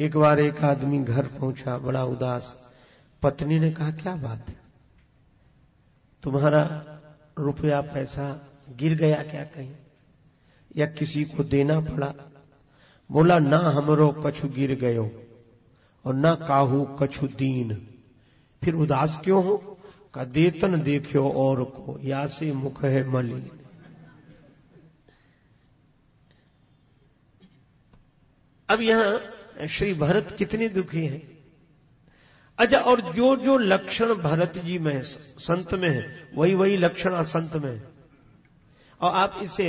एक बार एक आदमी घर पहुंचा बड़ा उदास। पत्नी ने कहा, क्या बात है, तुम्हारा रुपया पैसा गिर गया क्या कहीं, या किसी को देना पड़ा? बोला, ना हमरो कछु गिर गयो और ना काहू कछु दीन। फिर उदास क्यों हो? का देतन देखियो और को, या से मुख है मलिन। अब यहां श्री भरत कितने दुखी हैं। अच्छा, और जो जो लक्षण भरत जी में है, संत में है, वही वही लक्षण असंत में है। और आप इसे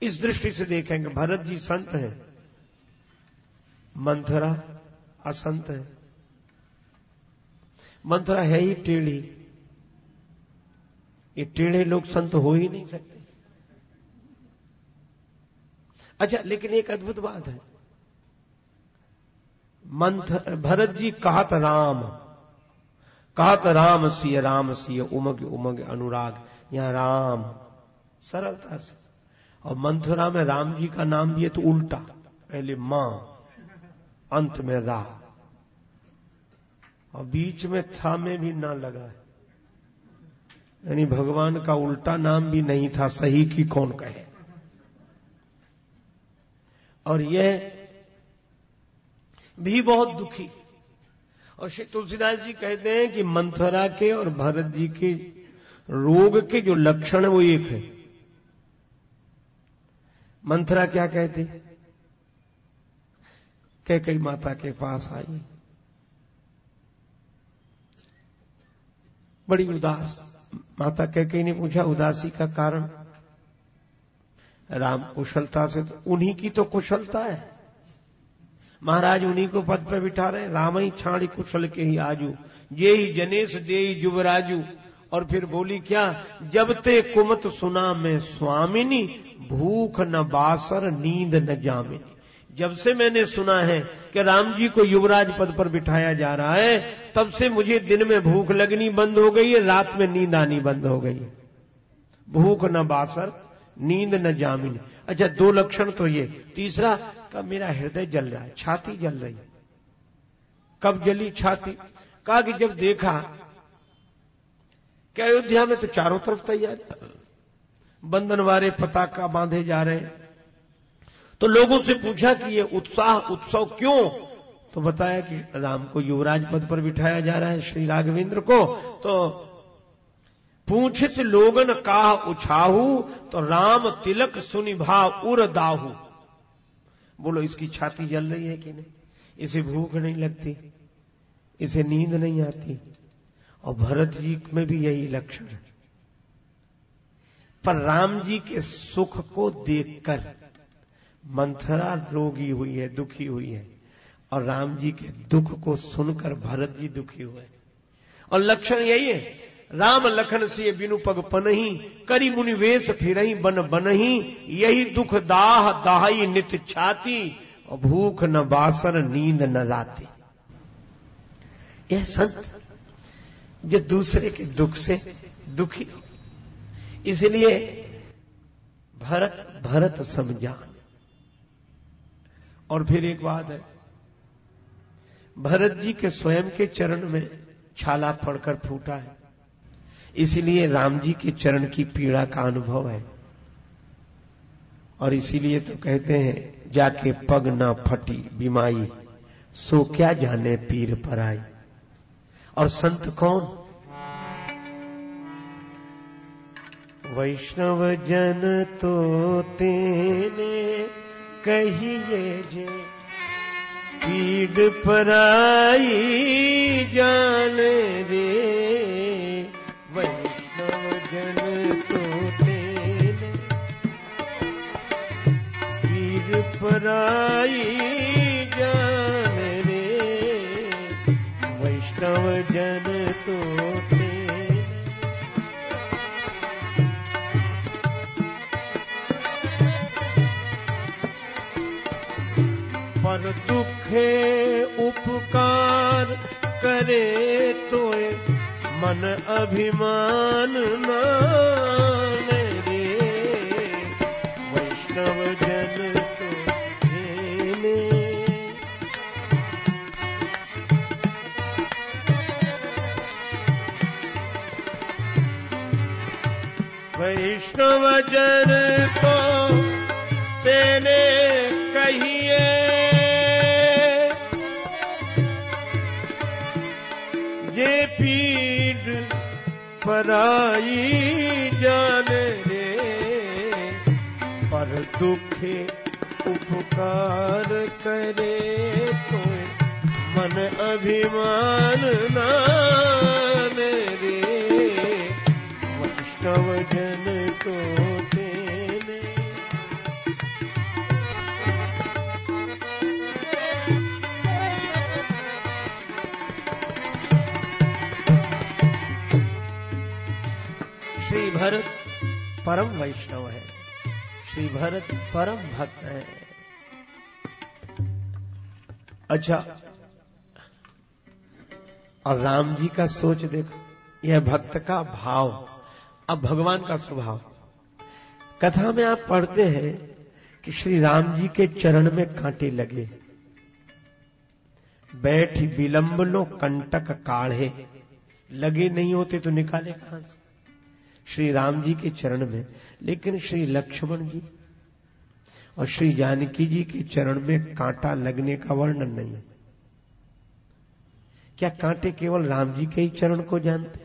इस दृष्टि से देखेंगे, भरत जी संत हैं, मंथरा असंत है। मंथरा है ही टेढ़ी, ये टेढ़े लोग संत हो ही नहीं सकते। अच्छा, लेकिन एक अद्भुत बात है, भरत जी कहत राम सिय उमग उमग अनुराग। यहां राम सरलता से, और मंथरा में राम जी का नाम भी है तो उल्टा, पहले मां अंत में रा, और बीच में था में भी ना लगा है, यानी भगवान का उल्टा नाम भी नहीं था, सही की कौन कहे। और यह भी बहुत दुखी। और श्री तुलसीदास जी कहते हैं कि मंथरा के और भरत जी के रोग के जो लक्षण है वो एक है। मंथरा क्या कहती, कैकेयी माता के पास आई, बड़ी उदास। माता कैकेयी ने पूछा उदासी का कारण। राम कुशलता से, तो उन्हीं की तो कुशलता है, महाराज उन्हीं को पद पे बिठा रहे। राम ही छाड़ी कुशल के ही आजू, ये ही जनेश दे ही जुबराजू। और फिर बोली क्या, जब ते कुमत सुना मैं स्वामिनी, भूख न बासर नींद न जामिनी। जब से मैंने सुना है कि राम जी को युवराज पद पर बिठाया जा रहा है, तब से मुझे दिन में भूख लगनी बंद हो गई है, रात में नींद आनी बंद हो गई है। भूख न बासर नींद न जामिनी। अच्छा, दो लक्षण तो ये। तीसरा का मेरा हृदय जल रहा है, छाती जल रही। कब जली छाती? कहा कि जब देखा कि अयोध्या में तो चारों तरफ तैयारी, बंधनवारे पताका बांधे जा रहे हैं। तो लोगों से पूछा कि ये उत्सव क्यों? तो बताया कि राम को युवराज पद पर बिठाया जा रहा है, श्री राघवेंद्र को। तो पूछित लोगन काह उछाहू, तो राम तिलक सुनिभा उर दाहू। बोलो, इसकी छाती जल रही है कि नहीं? इसे भूख नहीं लगती, इसे नींद नहीं आती। और भरत जी में भी यही लक्षण है। पर राम जी के सुख को देखकर मंथरा रोगी हुई है, दुखी हुई है, और राम जी के दुख को सुनकर भरत जी दुखी हुए। और लक्षण यही है, राम लखन से बिनु पग पनही, करी मुनि वेश फिरही बन बनही, यही दुख दाह दाही नित छाती, और भूख न बासर नींद न राती। यह संत जो दूसरे के दुख से दुखी, इसलिए भरत समझान। और फिर एक बात है, भरत जी के स्वयं के चरण में छाला पड़कर फूटा है, इसलिए राम जी के चरण की पीड़ा का अनुभव है। और इसीलिए तो कहते हैं, जाके पग ना फटी बीमाई, सो क्या जाने पीर पराई। और संत कौन? वैष्णव जन तो तेने कहिए जे, पीड़ पराई जान रे। वैष्णव जन तो तेने पीड़ पराई जान रे, वैष्णव जन तो तेने। पर दुखे उपकार करे तोय, मन अभिमान माने रे। वैष्णव जन तो तेने वैष्णव जन को तेने कहिए, ये पीड़ पराई जान रे, पर दुखे उपकार करे तो मन अभिमान नान रे, वैष्णव जन को तेने। श्री भरत परम वैष्णव है, श्री भरत परम भक्त है। अच्छा, और राम जी का सोच देखो, यह भक्त का भाव, अब भगवान का स्वभाव। कथा में आप पढ़ते हैं कि श्री राम जी के चरण में कांटे लगे, बैठ विलंब लो कंटक काढ़े, लगे नहीं होते तो निकाले कहां से, श्री राम जी के चरण में। लेकिन श्री लक्ष्मण जी और श्री जानकी जी के चरण में कांटा लगने का वर्णन नहीं है। क्या कांटे केवल राम जी के ही चरण को जानते हैं?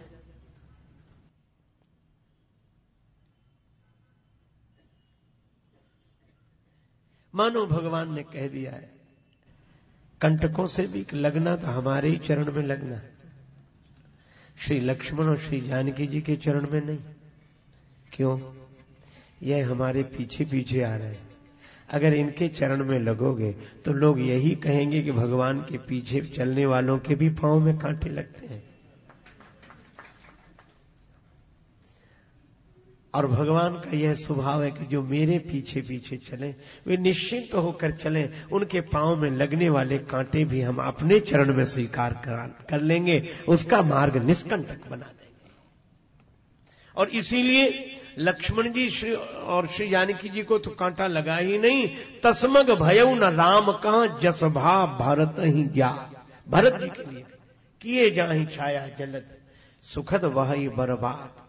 मानो भगवान ने कह दिया है, कंटकों से भी लगना तो हमारे ही चरण में लगना है, श्री लक्ष्मण और श्री जानकी जी के चरण में नहीं। क्यों? यह हमारे पीछे पीछे आ रहे हैं। अगर इनके चरण में लगोगे तो लोग यही कहेंगे कि भगवान के पीछे चलने वालों के भी पांव में कांटे लगते हैं। और भगवान का यह स्वभाव है कि जो मेरे पीछे पीछे चलें वे निश्चिंत होकर चलें, उनके पांव में लगने वाले कांटे भी हम अपने चरण में स्वीकार कर लेंगे, उसका मार्ग निष्कंटक बना देंगे। और इसीलिए लक्ष्मण जी श्री और श्री जानकी जी को तो कांटा लगा ही नहीं। तस्मग भयउ न राम का जस भा भरत ही ज्ञा, भरत जी के लिए किए जाहि छाया जलद सुखद वही बर्बाद।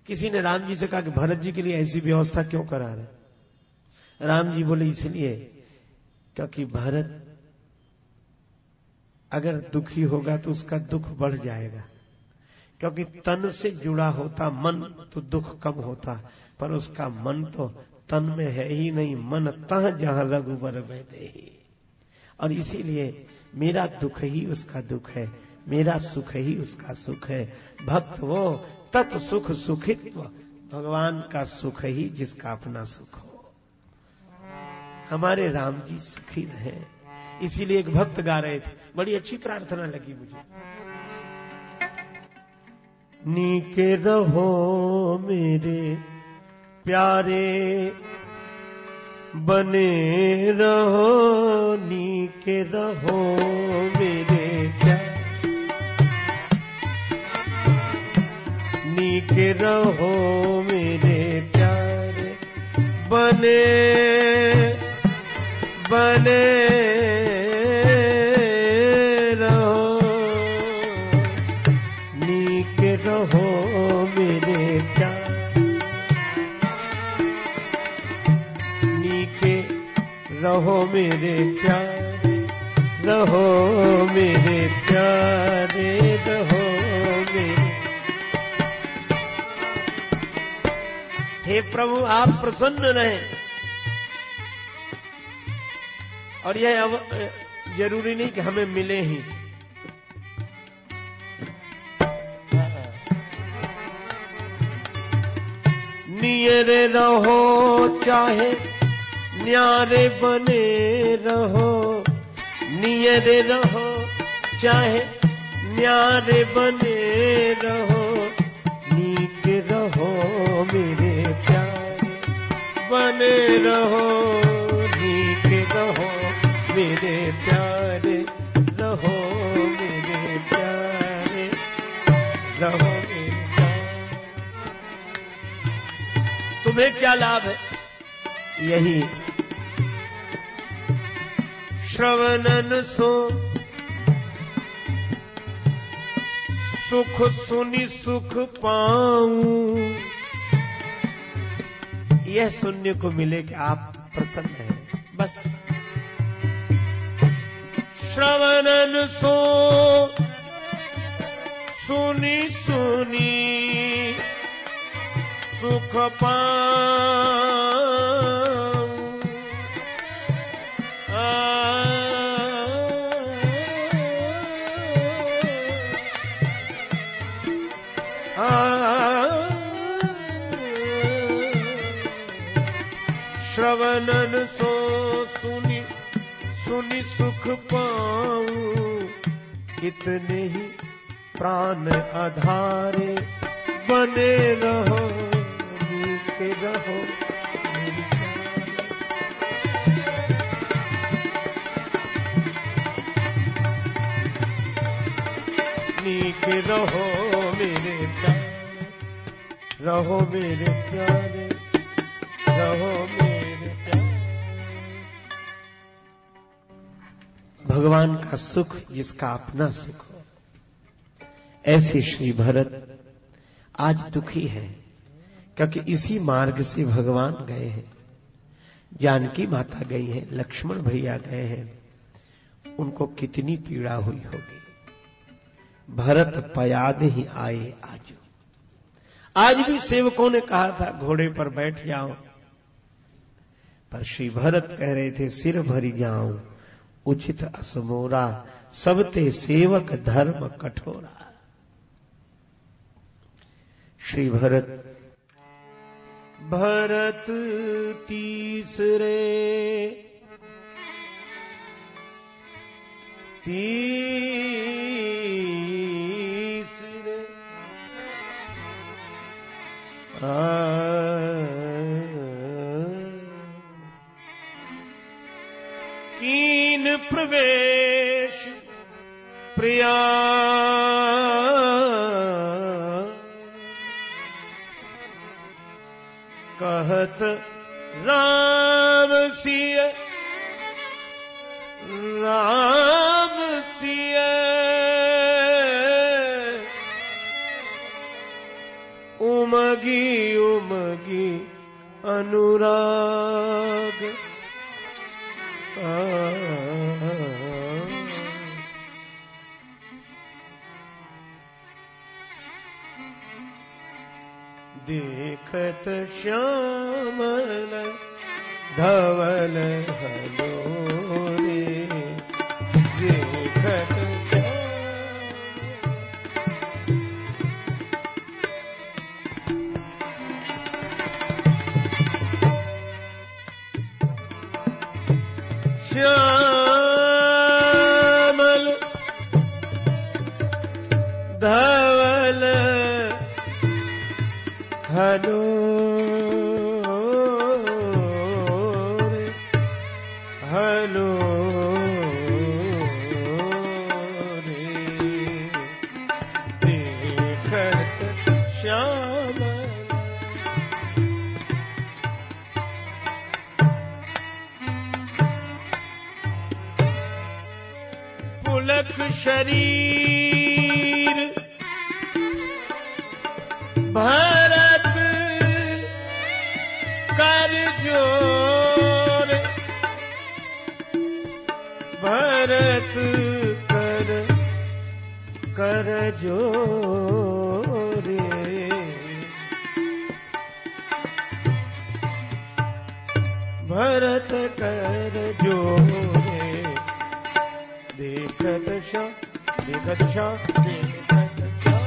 किसी ने राम जी से कहा कि भरत जी के लिए ऐसी व्यवस्था क्यों करा रहे? राम जी बोले इसलिए क्योंकि भरत अगर दुखी होगा तो उसका दुख बढ़ जाएगा, क्योंकि तन से जुड़ा होता मन तो दुख कम होता, पर उसका मन तो तन में है ही नहीं, मन तह जहां रघुबर बैठे ही। और इसीलिए मेरा दुख ही उसका दुख है, मेरा सुख ही उसका सुख है। भक्त वो तत् सुख सुखित्व, भगवान का सुख ही जिसका अपना सुख हो। हमारे राम जी सुखी रहे, इसीलिए एक भक्त गा रहे थे, बड़ी अच्छी प्रार्थना लगी मुझे। नीके रहो मेरे प्यारे, बने रहो नीके रहो मेरे प्यारे, नीके रहो मेरे प्यारे, बने बने रहो, नीके रहो मेरे प्यारे, नीके रहो मेरे प्यारे, रहो मेरे प्यारे, रहो मेरे। हे प्रभु आप प्रसन्न रहें। और यह अब जरूरी नहीं कि हमें मिले ही, नियरे रहो चाहे न्यारे बने रहो, नियरे रहो चाहे न्यारे बने रहो, नीके रहो मेरे प्यारे, बने रहो नीके रहो मेरे प्यारे, रहो मेरे प्यारे, रहो मेरे प्यारे। तुम्हें क्या लाभ है? यही श्रवणन सो सुख सुनि सुख पाऊं। यह सुनने को मिले कि आप प्रसन्न हैं, बस। श्रवणन सो सुनी सुनी सुख पाऊं। श्रवणन सो सुनी सुनी सुख पाऊं। इतने ही प्राण आधारे बने रहो, नीके रहो। नीके रहो मेरे प्यारे, रहो मेरे प्यारे, रहो मेरे प्यारे। भगवान का सुख जिसका अपना सुख हो, ऐसे श्री भरत आज दुखी है, क्योंकि इसी मार्ग से भगवान गए हैं। जानकी माता गई हैं, लक्ष्मण भैया गए हैं, उनको कितनी पीड़ा हुई होगी। भरत पयाद ही आए आज। आज भी सेवकों ने कहा था घोड़े पर बैठ जाओ, पर श्री भरत कह रहे थे सिर भरी जाऊं उचित असमोरा, सबते सेवक धर्म कठोरा। श्री भरत भरत तीसरे कीन प्रवेश प्रिया कहत राम सिय राम सिय उमगी उमगी अनुराग। देखत श्यामल धवल हलोरे, देखत श्यामल धवल हलोरे हलोरे, देखत श्यामल पुलक शरीर भरत कर जोर, भरत कर जोरे, भरत कर जोरे। देखत श्याम देखत श्याम देखत श्याम।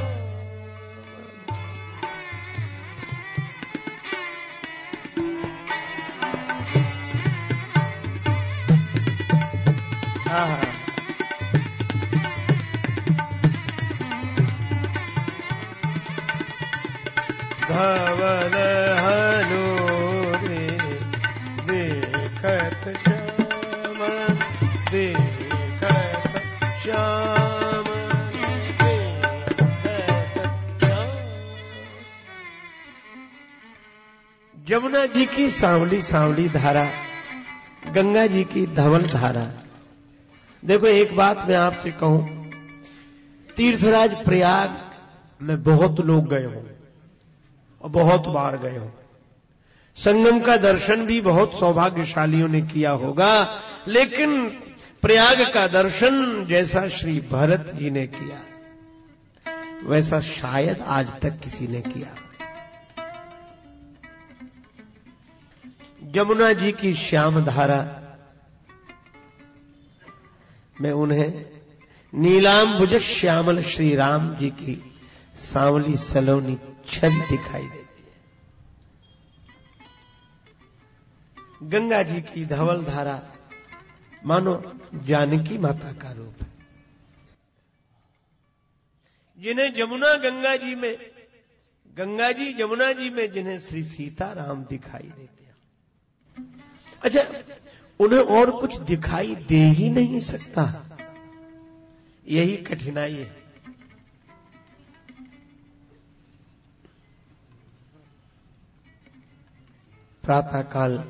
धवल हलोरे, देखत श्याम देखत श्याम देखत श्याम। जमुना जी की सांवली सांवली धारा, गंगा जी की धवल धारा। देखो एक बात मैं आपसे कहूं, तीर्थराज प्रयाग में बहुत लोग गए हों और बहुत बार गए हों। संगम का दर्शन भी बहुत सौभाग्यशालियों ने किया होगा, लेकिन प्रयाग का दर्शन जैसा श्री भरत जी ने किया वैसा शायद आज तक किसी ने किया। यमुना जी की श्याम धारा में उन्हें नीलांबुज श्यामल श्री राम जी की सांवली सलोनी छवि दिखाई देती है। गंगा जी की धवल धारा मानो जानकी माता का रूप है। जिन्हें यमुना गंगा जी में, गंगा जी यमुना जी में जिन्हें श्री सीता राम दिखाई देते हैं, अच्छा उन्हें और कुछ दिखाई दे ही नहीं सकता। यही कठिनाई है। प्रातः काल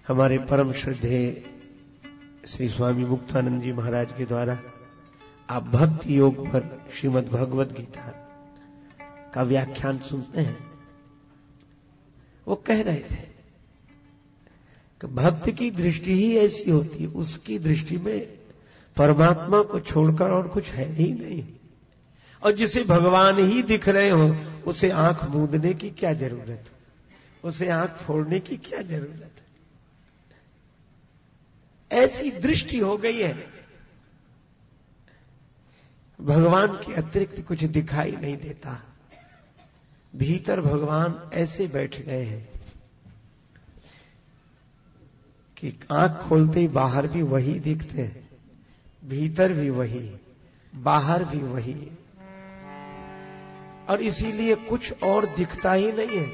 हमारे परम श्रद्धेय श्री स्वामी मुक्तानंद जी महाराज के द्वारा आप भक्ति योग पर श्रीमद् भगवद गीता का व्याख्यान सुनते हैं। वो कह रहे थे कि भक्त की दृष्टि ही ऐसी होती है, उसकी दृष्टि में परमात्मा को छोड़कर और कुछ है ही नहीं। और जिसे भगवान ही दिख रहे हो उसे आंख मूंदने की क्या जरूरत है, उसे आंख फोड़ने की क्या जरूरत है। ऐसी दृष्टि हो गई है, भगवान के अतिरिक्त कुछ दिखाई नहीं देता। भीतर भगवान ऐसे बैठ गए हैं कि आंख खोलते ही बाहर भी वही दिखते हैं, भीतर भी वही, बाहर भी वही, और इसीलिए कुछ और दिखता ही नहीं है।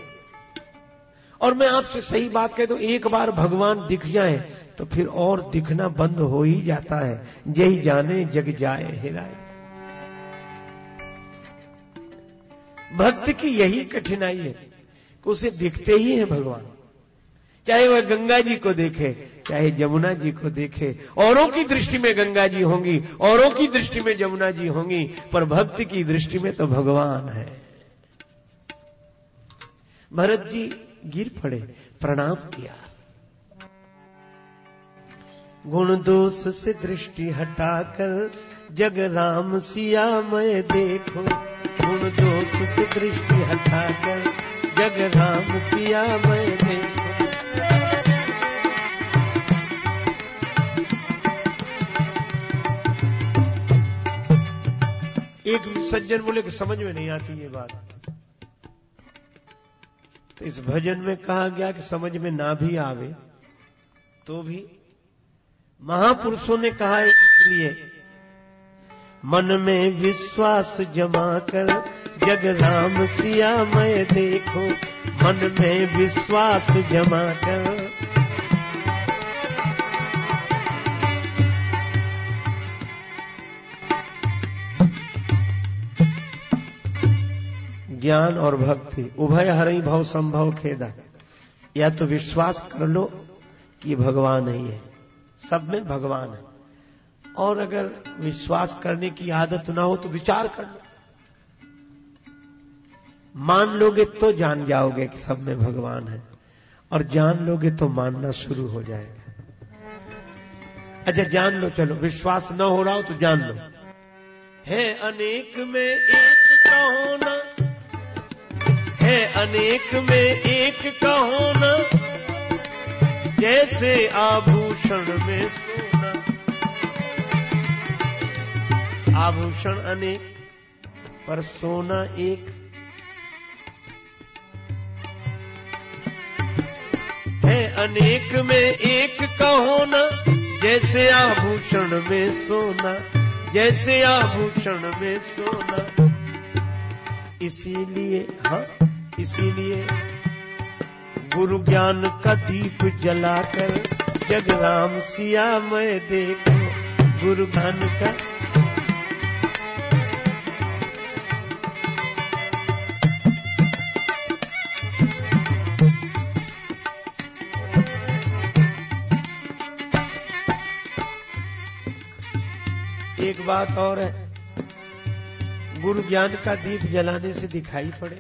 और मैं आपसे सही बात कह दूं, एक बार भगवान दिख जाए तो फिर और दिखना बंद हो ही जाता है। यही जाने जग जाए हेराए। भक्त की यही कठिनाई है कि उसे दिखते ही है भगवान, चाहे वह गंगा जी को देखे, चाहे यमुना जी को देखे। औरों की दृष्टि में गंगा जी होंगी, औरों की दृष्टि में यमुना जी होंगी, पर भक्त की दृष्टि में तो भगवान है। भरत जी गिर पड़े, प्रणाम किया। गुण दोष से दृष्टि हटाकर जग राम सिया मैं देखो, गुण दोष से दृष्टि हटाकर जग राम सिया मैं देखो। एक सज्जन बोले कि समझ में नहीं आती ये बात, तो इस भजन में कहा गया कि समझ में ना भी आवे तो भी महापुरुषों ने कहा है, इसलिए मन में विश्वास जमा कर जग राम सिया मैं देखो, मन में विश्वास जमा कर। ज्ञान और भक्ति उभय हरई भव संभव खेदा। या तो विश्वास कर लो कि भगवान ही है, सब में भगवान है, और अगर विश्वास करने की आदत ना हो तो विचार कर लो। मान लोगे तो जान जाओगे कि सब में भगवान है, और जान लोगे तो मानना शुरू हो जाएगा। अच्छा जान लो, चलो विश्वास ना हो रहा हो तो जान लो। है अनेक में एक कहो ना, है अनेक में एक कहो ना, जैसे आभूषण में सोना। आभूषण अनेक पर सोना एक, है अनेक में एक कहो ना, जैसे आभूषण में सोना, जैसे आभूषण में सोना। इसीलिए हाँ, इसीलिए गुरु ज्ञान का दीप जलाकर जग राम सिया मैं देखो, गुरु ज्ञान का। एक बात और है, गुरु ज्ञान का दीप जलाने से दिखाई पड़े।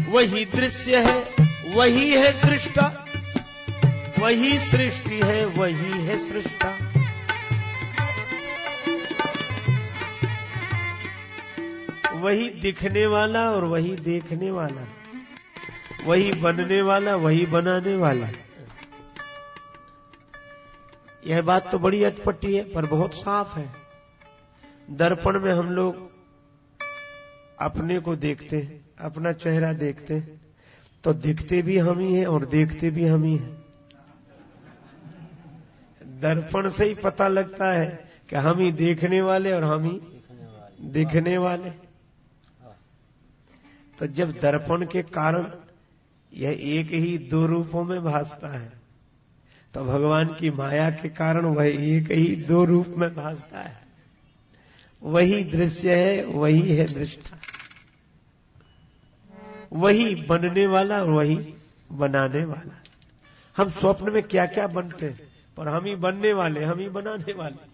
वही दृश्य है, वही है दृष्टा, वही सृष्टि है, वही है सृष्टा। वही दिखने वाला और वही देखने वाला, वही बनने वाला, वही बनाने वाला। यह बात तो बड़ी अटपटी है पर बहुत साफ है। दर्पण में हम लोग अपने को देखते हैं, अपना चेहरा देखते हैं, तो दिखते भी हम ही हैं और देखते भी हम ही हैं। दर्पण से ही पता लगता है कि हम ही देखने वाले और हम ही दिखने वाले। तो जब दर्पण के कारण यह एक ही दो रूपों में भासता है, तो भगवान की माया के कारण वह एक ही दो रूप में भासता है। वही दृश्य है, वही है दृष्टा, वही बनने वाला और वही बनाने वाला। हम स्वप्न में क्या क्या बनते हैं, पर हम ही बनने वाले, हम ही बनाने वाले।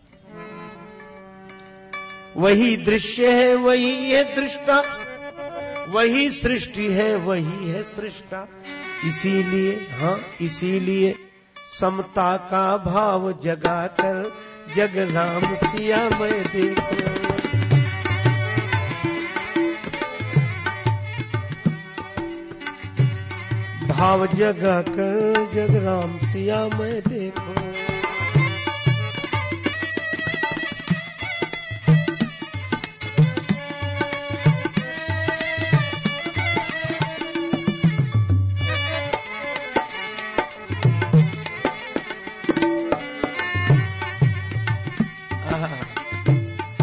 वही दृश्य है, वही है दृष्टा, वही सृष्टि है, वही है सृष्टा। इसीलिए, हाँ इसीलिए समता का भाव जगाकर जग राम सिया मैं देखो। भाव जगाकर जग राम सिया मैं देखो।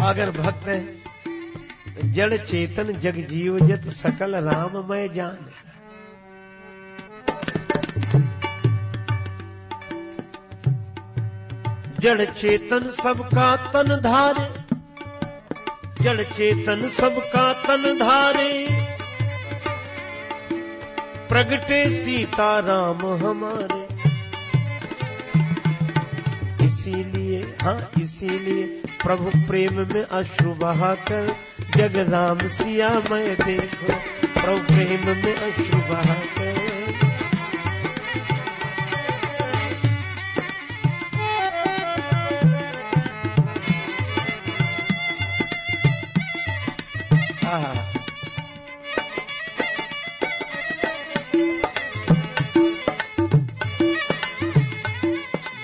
अगर भक्त है जड़ चेतन जग जीव जत सकल राम मैं जान। जड़ चेतन सबका तन धारे, जड़ चेतन सबका तन धारे, प्रगटे सीता राम हमारे। इसीलिए, हाँ इसीलिए प्रभु प्रेम में अश्रु बहाकर जग राम सिया मैं देखो। प्रभु प्रेम में अश्रु बहाकर।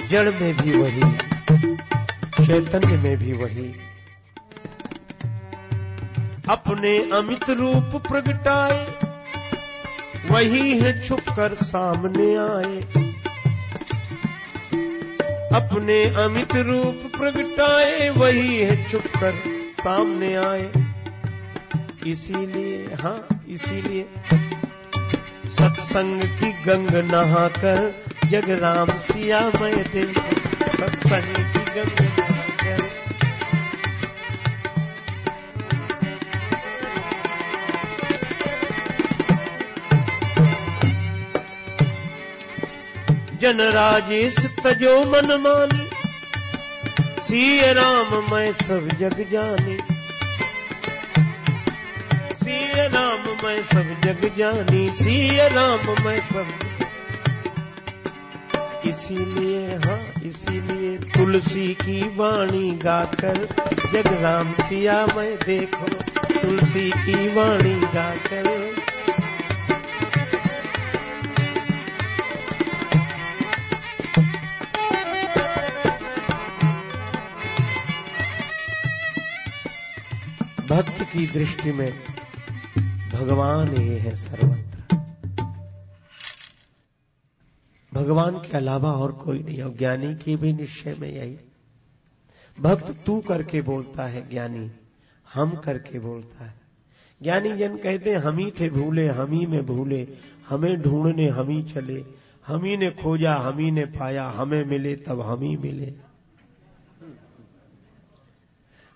जड़ में भी वही, चैतन्य में भी वही, अपने अमित रूप प्रगटाए, वही है छुपकर सामने आए। अपने अमित रूप प्रगटाए, वही है छुपकर सामने आए। इसीलिए, हाँ इसीलिए सत्संग की गंग नहाकर जग राम सिया मैं देखो। सत्संग की गंग नहाकर। जन राजेश तजो मन मानी, सिय राम मैं सब जग जानी। सिय राम मैं सब जग जानी, सिय राम मैं सब। इसीलिए, हाँ इसीलिए तुलसी की वाणी गाकर जग राम सिया मैं देखो। तुलसी की वाणी गाकर। भक्त की दृष्टि में भगवान ये है सर्वत्र। भगवान के अलावा और कोई नहीं। और ज्ञानी की भी निश्चय में यही। भक्त तू करके बोलता है, ज्ञानी हम करके बोलता है। ज्ञानी जन कहते हैं हम ही थे भूले, हम ही में भूले, हमें ढूंढने हम ही चले, हम ही ने खोजा हम ही ने पाया, हमें मिले तब हम ही मिले।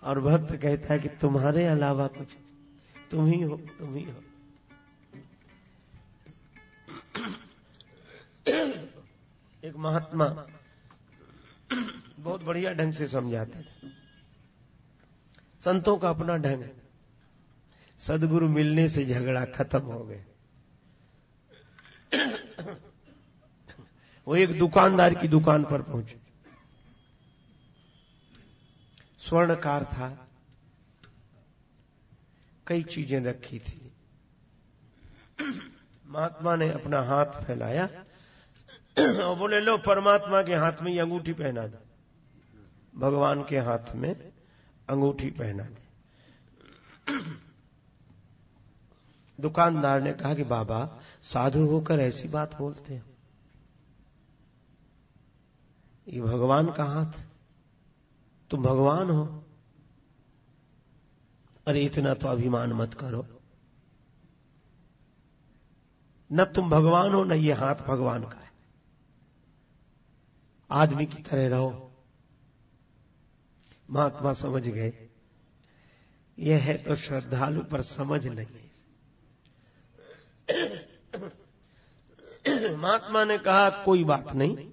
और भक्त कहता है कि तुम्हारे अलावा कुछ, तुम ही हो, तुम ही हो। एक महात्मा बहुत बढ़िया ढंग से समझाते थे। संतों का अपना ढंग है। सदगुरु मिलने से झगड़ा खत्म हो गए। वो एक दुकानदार की दुकान पर पहुंचे। स्वर्णकार था, कई चीजें रखी थी। महात्मा ने अपना हाथ फैलाया और बोले, लो परमात्मा के हाथ में ये अंगूठी पहना दो। भगवान के हाथ में अंगूठी पहना दे। दुकानदार ने कहा कि बाबा, साधु होकर ऐसी बात बोलते हो, ये भगवान का हाथ, तुम भगवान हो। अरे इतना तो अभिमान मत करो, न तुम भगवान हो न ये हाथ भगवान का है। आदमी की तरह रहो। महात्मा समझ गए, यह है तो श्रद्धालु पर समझ नहीं। महात्मा ने कहा, कोई बात नहीं,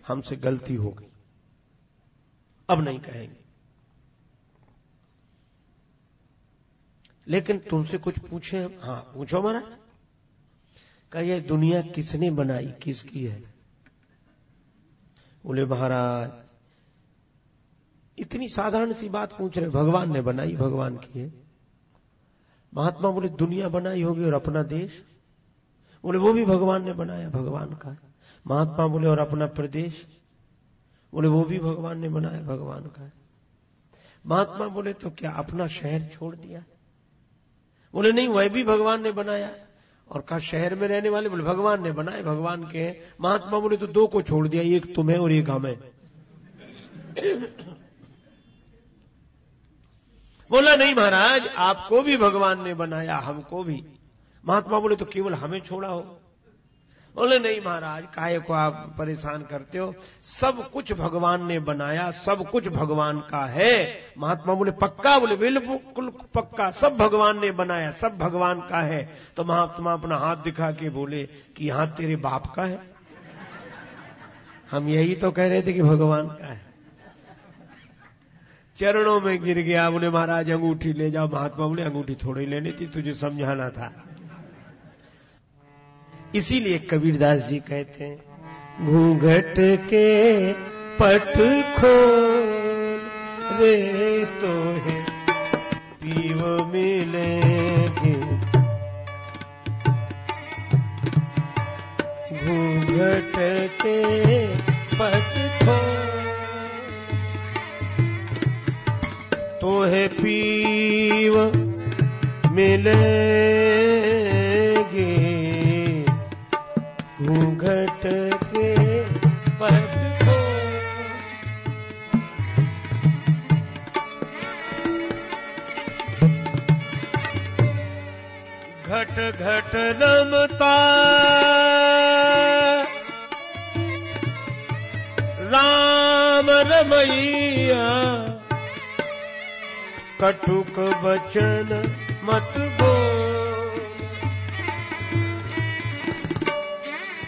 हमसे गलती हो गई, अब नहीं कहेंगे। लेकिन तुमसे कुछ पूछे हम? हाँ पूछो महाराज। कहा, यह दुनिया किसने बनाई, किसकी है? बोले महाराज, इतनी साधारण सी बात पूछ रहे, भगवान ने बनाई, भगवान की है। महात्मा बोले, दुनिया बनाई होगी और अपना देश? बोले वो भी भगवान ने बनाया, भगवान का है। महात्मा बोले, और अपना प्रदेश? बोले वो भी भगवान ने बनाया, भगवान का है। महात्मा बोले, तो क्या अपना शहर छोड़ दिया? बोले नहीं, वह भी भगवान ने बनाया। और कहा, शहर में रहने वाले? बोले भगवान ने बनाए, भगवान के हैं। महात्मा बोले, तो दो को छोड़ दिया, एक तुम्हें और एक हमें। बोला नहीं महाराज, आपको भी भगवान ने बनाया, हमको भी। महात्मा बोले, तो केवल हमें छोड़ा हो? बोले नहीं महाराज, काहे को आप परेशान करते हो, सब कुछ भगवान ने बनाया, सब कुछ भगवान का है। महात्मा बोले, पक्का? बोले बिल्कुल पक्का, सब भगवान ने बनाया, सब भगवान का है। तो महात्मा अपना हाथ दिखा के बोले कि हाथ तेरे बाप का है? हम यही तो कह रहे थे कि भगवान का है। चरणों में गिर गया। बोले महाराज अंगूठी ले जाओ। महात्मा बोले, अंगूठी थोड़ी लेनी थी, तुझे समझाना था। इसीलिए कबीरदास जी कहते हैं, घूंघट के पट खोल रे तो है पीव मिलेंगे। घूंघट के पट खोल तो है पीव मिलेंगे। घूंघट के पट खोल घट घट रमता राम रमैया। कटुक बचन मत बोल,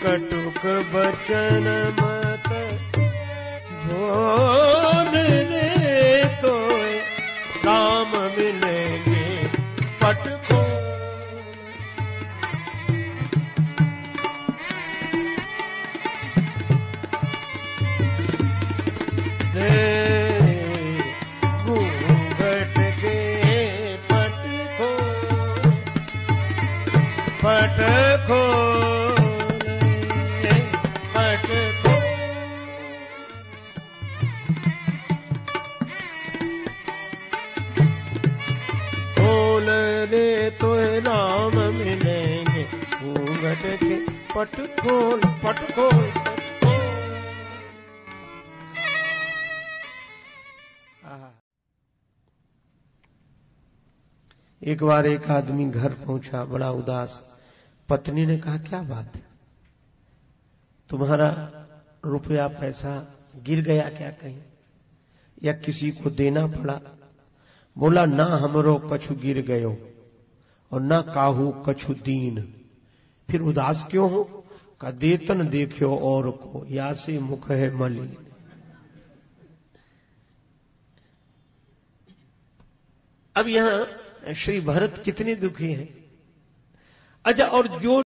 कटुक बचन मत बोल रे तो राम मिलेंगे पट खोल। पट खोल पट खोल रे तो राम मिलेंगे। घूंघट के पट खोल पट खोल पट खोल। एक बार एक आदमी घर पहुंचा, बड़ा उदास। पत्नी ने कहा, क्या बात है, तुम्हारा रुपया पैसा गिर गया क्या कहीं, या किसी को देना पड़ा? बोला, ना हमरो कछु गिर गयो और ना काहू कछु दीन। फिर उदास क्यों हो? का देतन देखियो और को, या से मुख है मलिन। अब यहां श्री भरत कितने दुखी हैं। अच्छा, और जो